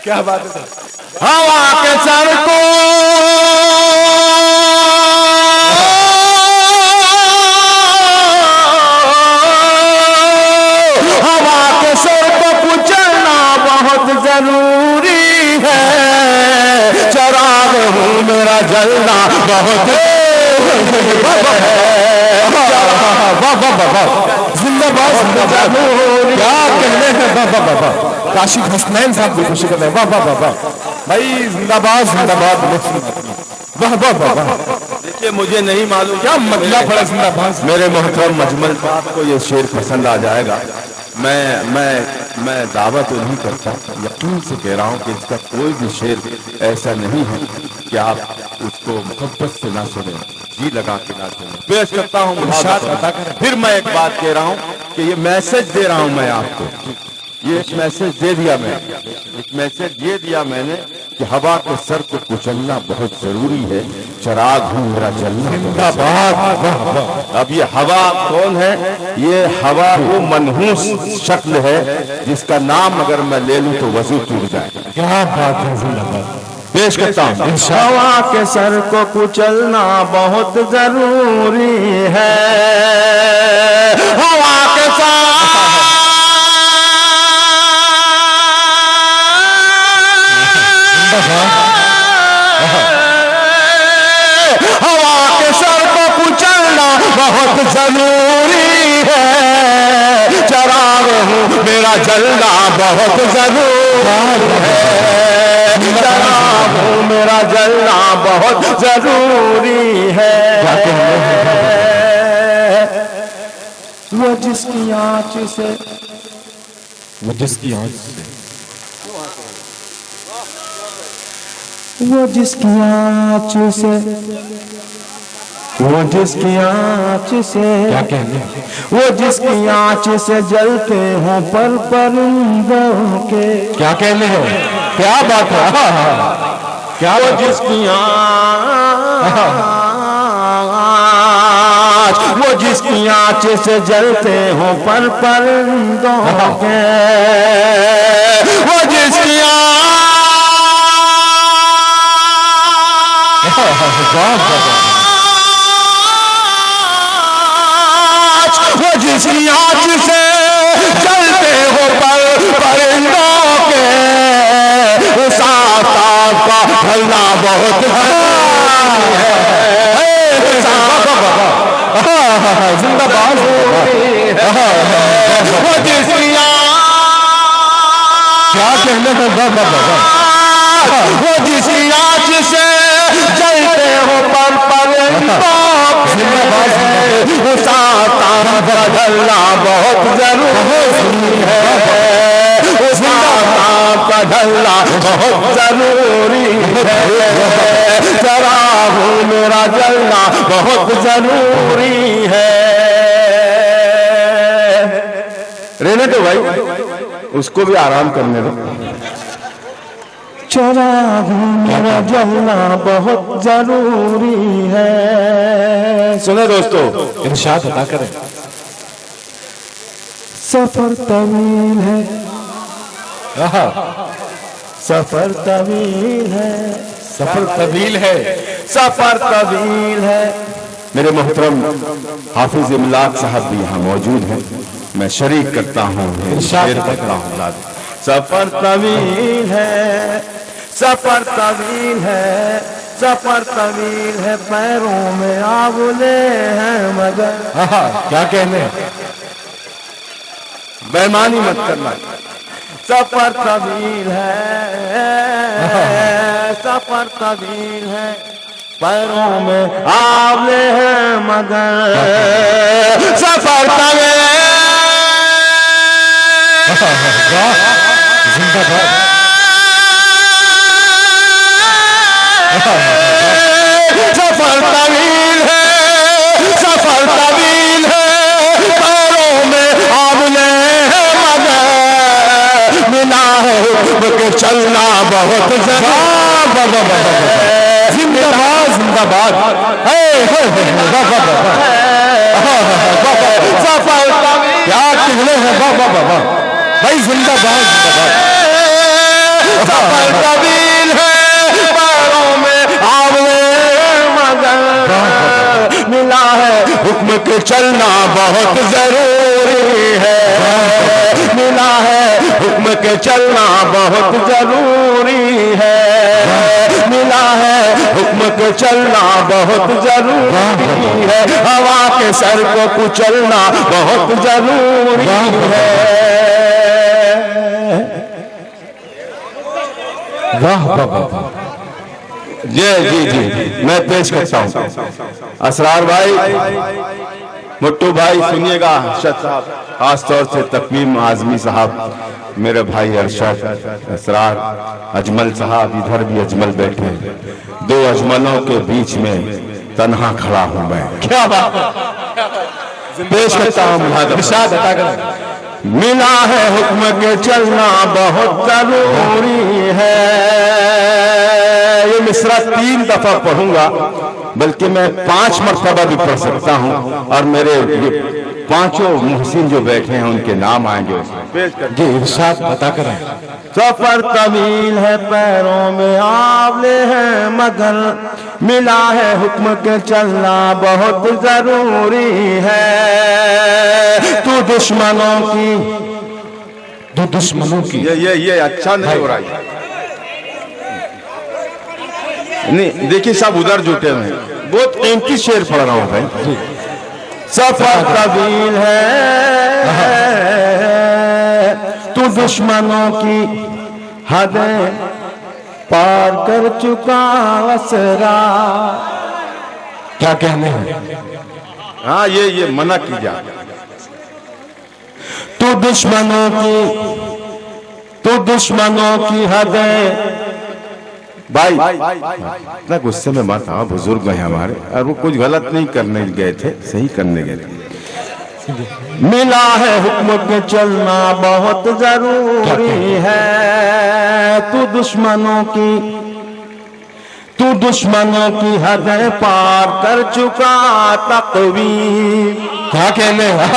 क्या बात है सर। हवा के सर को हवा के सर को कुचलना बहुत जरूरी है। चराग हूँ मेरा जलना बहुत जिंदाबाद, जिंदाबाद। क्या कहने हैं। वाह वाह। काशिफ हसनैन साहब भी खुशी कर रहे हैं। वाह वाह वाह भाई, जिंदाबाद जिंदाबाद। वाह वाह वाह। देखिए, मुझे नहीं मालूम क्या मतलब पड़ा। जिंदाबाद। मेरे मोहतरम मजमल साहब को ये शेर पसंद आ जाएगा। मैं दावा तो नहीं करता, यकीन से कह रहा हूँ कि इसका कोई भी शेर ऐसा नहीं है कि आप उसको मोहब्बत से ना सुने, जी लगा के ना सुने। पेश करता हूँ। फिर मैं एक बात कह रहा हूँ कि ये मैसेज दे रहा हूँ मैं आपको। ये एक मैसेज दे दिया मैंने, एक मैसेज ये दिया मैंने कि हवा के सर को कुचलना बहुत जरूरी है। चराग हूँ मेरा जलना। जिंदाबाद। अब ये हवा कौन है? ये हवा वो मनहूस शक्ल है जिसका नाम अगर मैं ले लूं तो वजू टूट जाए। क्या बात है। जिंदाबाद। पेश करता हूँ। हवा के सर को कुचलना बहुत जरूरी है। हवा के सर हवा के सर को कुचलना बहुत जरूरी है। चराग हूँ मेरा जलना बहुत जरूरी है। चराग हूँ मेरा जलना बहुत जरूरी है। वो जिसकी आँच से वो जिसकी आँच से वो जिसकी आँच से वो जिसकी आँच से क्या कहने। वो जिसकी आँच से जलते हों पर परिंदों के। क्या कहने हो। क्या बात है। क्या वो जिसकी आँच वो जिसकी आँच से जलते हों पर परिंदों के। वो जिसकी वो जिसकी आँच से जलते हो पर परिंदों के। उस आफताब का ढलना बहुत जिंदाबाद। वो जिसकी क्या कहने हैं। वो जिसकी आँच से जलते हो पर परिंदों के। उस आफताब का ढलना बहुत जरूरी है। उस आफताब का ढलना बहुत जरूरी है। चराग हूँ मेरा जलना बहुत जरूरी है। रहने दो भाई, उसको भी आराम करने दो। चराग हूँ मेरा जलना बहुत जरूरी है। सुने दोस्तों, इरशाद अता करें। सफर तवील है, सफर तवील है, सफर तवील है। सफर तवील है। मेरे मोहतरम हाफिज इमलाक साहब भी यहाँ मौजूद हैं, मैं शरीक करता हूँ, शेर करता हूँ। सफर तवील है, सफर तवील है, सफर तवील है, पैरों में आंवले हैं मगर। क्या कहने, बेईमानी मत करना। सफर तवील है, सफर तवील है, पैरों में आंवले हैं मगर। सफर तवील, जिंदाबाद। सफर तवील है, सफर तवील है, पैरों में आंवले हैं मगर। मिला है हुक्म के चलना बहुत ज़रूरी। जिंदाबाद जिंदाबाद। सफर तवील, क्या कहने हैं, वाह वाह वाह वाह भाई, जिंदाबाद जिंदाबाद। सफर तवील है, पैरों में आंवले मगर। मिला है हुक्म के चलना बहुत जरूरी है। मिला है हुक्म के चलना बहुत जरूरी है। मिला है हुक्म के चलना बहुत जरूरी है। हवा के सर को कुचलना बहुत जरूरी है। वाह वाह वाह। जी मैं पेश करता हूँ। असरार भाई, मुट्टू भाई सुनिएगा, अरशद साहब, खास तौर से तकवीम आजमी साहब, मेरे भाई अरशद, असरार, अजमल साहब, इधर भी अजमल बैठे हैं। दो अजमलों के बीच में तन्हा खड़ा हूं मैं। क्या बात, पेश करता हूँ। मिला है हुक्म के चलना बहुत जरूरी है। ये मिसरा 3 दफा पढ़ूंगा, बल्कि मैं 5 मरतबा भी पढ़ सकता हूँ, और मेरे ये 5 मुहसिन जो बैठे हैं उनके नाम आएंगे उसमें। जी इरशाद बता करें। सफर तवील है, पैरों में आंवले हैं मगर। मिला है हुक्म के चलना बहुत जरूरी है। तू दुश्मनों की, दो दुश्मनों की, ये अच्छा नहीं हो रहा है। नहीं देखिए सब उधर जुटे हुए हैं, बहुत कीमती शेर पढ़ रहा हूं भाई। सफर तवील है, तू दुश्मनों की हदें पार कर चुका असरा। क्या कहने हैं। हाँ ये मना की जा। तू दुश्मनों की हदें, भाई इतना गुस्से में मत आओ, बुजुर्ग हैं हमारे, और वो कुछ गलत नहीं करने गए थे, सही करने गए थे। मिला है हुक्म के चलना बहुत जरूरी है। तू दुश्मनों की हदें पार कर चुका तकवीर। क्या कहने, वाह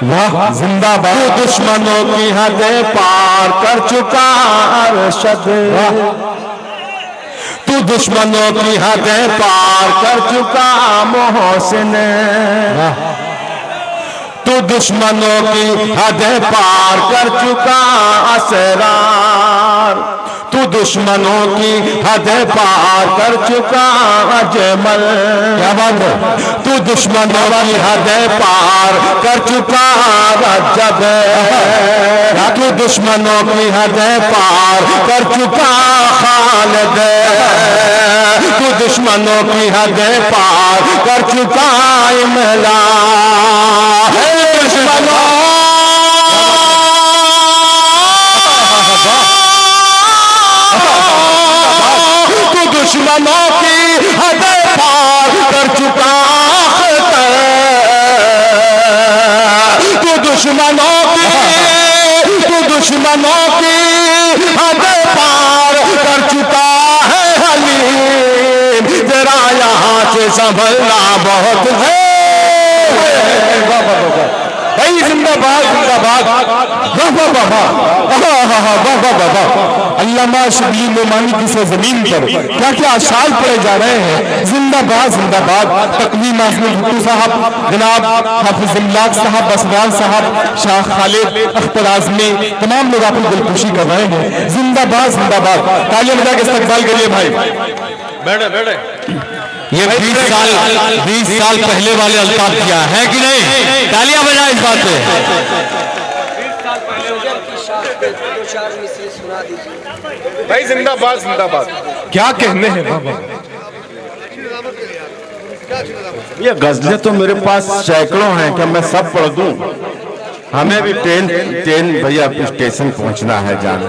वाह जिंदाबाद। तू दुश्मनों की हदें पार कर चुका अरशद। तू दुश्मनों की हदें पार कर चुका मोहसिन। तू दुश्मनों की हदें पार कर चुका असरार। तू दुश्मनों की हदें पार कर चुका अजमल। क्या बात है। तू दुश्मनों की हदें पार कर चुका रजब। तू दुश्मनों की हदें पार कर चुका खालिद। तू दुश्मनों की हदें पार कर चुका इमला। तू दुश्मनों की हदें पार कर चुका। तू दुश्मनों की हदें पार कर चुका है हलीम। तेरा यहाँ से संभलना बहुत है। भाई जिंदाबाद जिंदाबाद। वाह वाह वाह वाह वाह वाह वाह। अल्लामा शबीर नोमानी की सरजमीन पर क्या क्या अशार पढ़े जा रहे हैं। जिंदाबाद जिंदाबाद। तकवीम आजमी भुट्टो साहब, जनाब हाफिज इमलाक साहब, बसरान साहब, शाह खालिद, अख्तर आजमी, तमाम लोग आपकी दिलखुशी कर रहे हैं। जिंदाबाद जिंदाबाद। तालियां बजा के इस्तकबाल करिए भाई। बैठे बैठे। ये 20 साल पहले वाले अल्ताफ किया है कि नहीं? तालियां बजाएं इस बात पे। भाई जिंदाबाद जिंदाबाद। क्या कहने हैं बाबा। ये गजलें तो मेरे पास सैकड़ों हैं, क्या मैं सब पढ़ दूं? हमें भी ट्रेन भैया स्टेशन पहुंचना है जाना।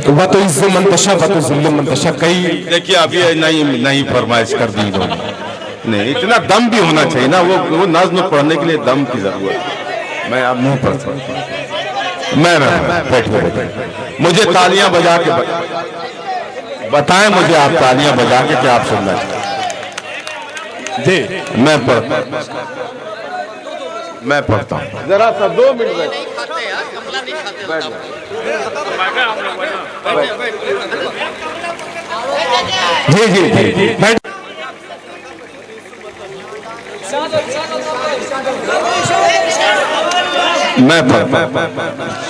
वह तो इज्जो मंतशा वह तो जुल्म मंतशा। कई देखिए अभी नहीं फरमाइश कर दी इन्होंने। नहीं, इतना दम भी होना चाहिए ना। वो नज्म पढ़ने के लिए दम की जरूरत है। मैं अब नहीं पढ़ सकता। मैं बैठे मुझे तालियां बजा के बताएं, मुझे आप तालियां बजा के क्या आप सुनना चाहिए जी। मैं पढ़ता हूँ। जरा सा 2 मिनट बैठ। जी जी जी बैठ। मैं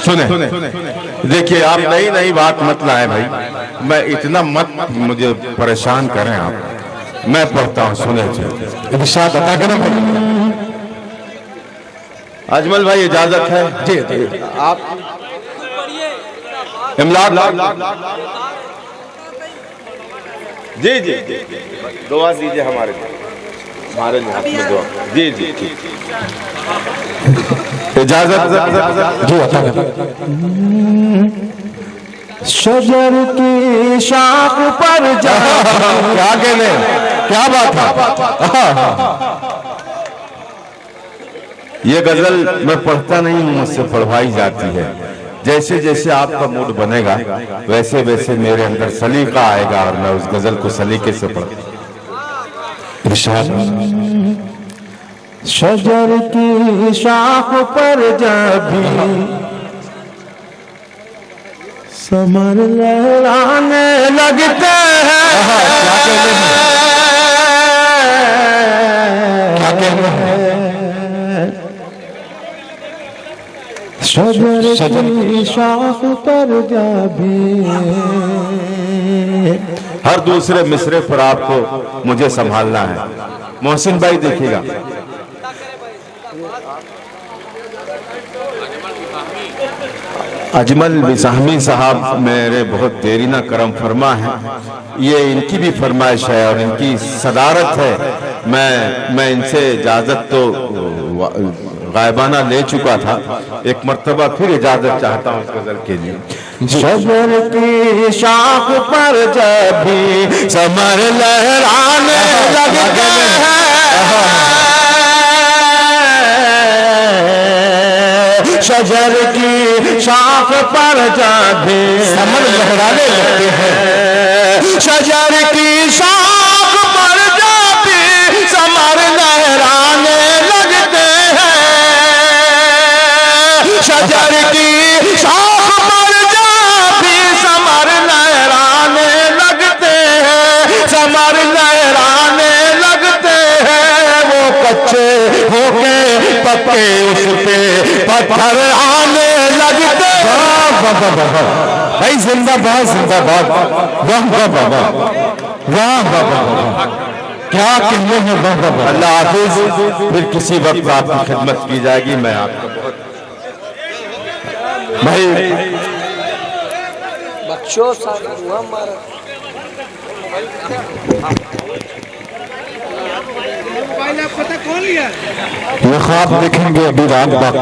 सुने देखिए, आप नई बात मत लाए भाई। मैं इतना मत मुझे परेशान करें आप। मैं पढ़ता हूँ, सुने इरशाद अता करें भाई। अजमल भाई इजाजत है जी जी। आप इमलाक जी जी जी दुआ दीजिए हमारे लिए दुआ। जी जी ठीक। इजाजत जी अता करें। शजर की शाख पर जा। क्या कहने, क्या बात है। ये गजल मैं पढ़ता नहीं हूँ, मुझसे पढ़वाई जाती है। जैसे जैसे आपका मूड बनेगा वैसे वैसे मेरे अंदर सलीका आएगा और मैं उस गजल को सलीके से पढ़ता। शजर की शाख पर जभी समर लहराने लगते हैं। क्या कहने हैं। शजर की शाख पर जभी। हर दूसरे मिसरे पर आपको मुझे संभालना है। मोहसिन भाई देखिएगा, अजमल बिसाहमी साहब मेरे बहुत देरी ना करम फरमा है। ये इनकी भी फरमाइश है और इनकी सदारत है। मैं इनसे इजाजत तो गायबाना ले चुका था, एक मर्तबा फिर इजाजत चाहता हूँ इस गजल के लिए। शजर की शाख पर जब भी समर लहराने लगते हैं। शजर की शाख पर जब भी समर लहराने लगते हैं। शजर की शाख पर जब भी समर लहराने लगते हैं। शजर की शाख पर जब भी समर लहराने लगते हैं। समर लहराने लगते हैं। वो कच्चे होके पक्के उस पे पत्थर आने लगते हैं। भाई जिंदाबाद जिंदाबाद। वाह वाह वाह वाह वाह वाह। क्या कहने हैं। वाह वाह वाह। अल्लाह हाफिज। फिर किसी वक्त आपकी खिदमत की जाएगी। मैं आपका बहुत भाई बख्शो हमारा ये ख्वाब देखेंगे अभी रात बाकी।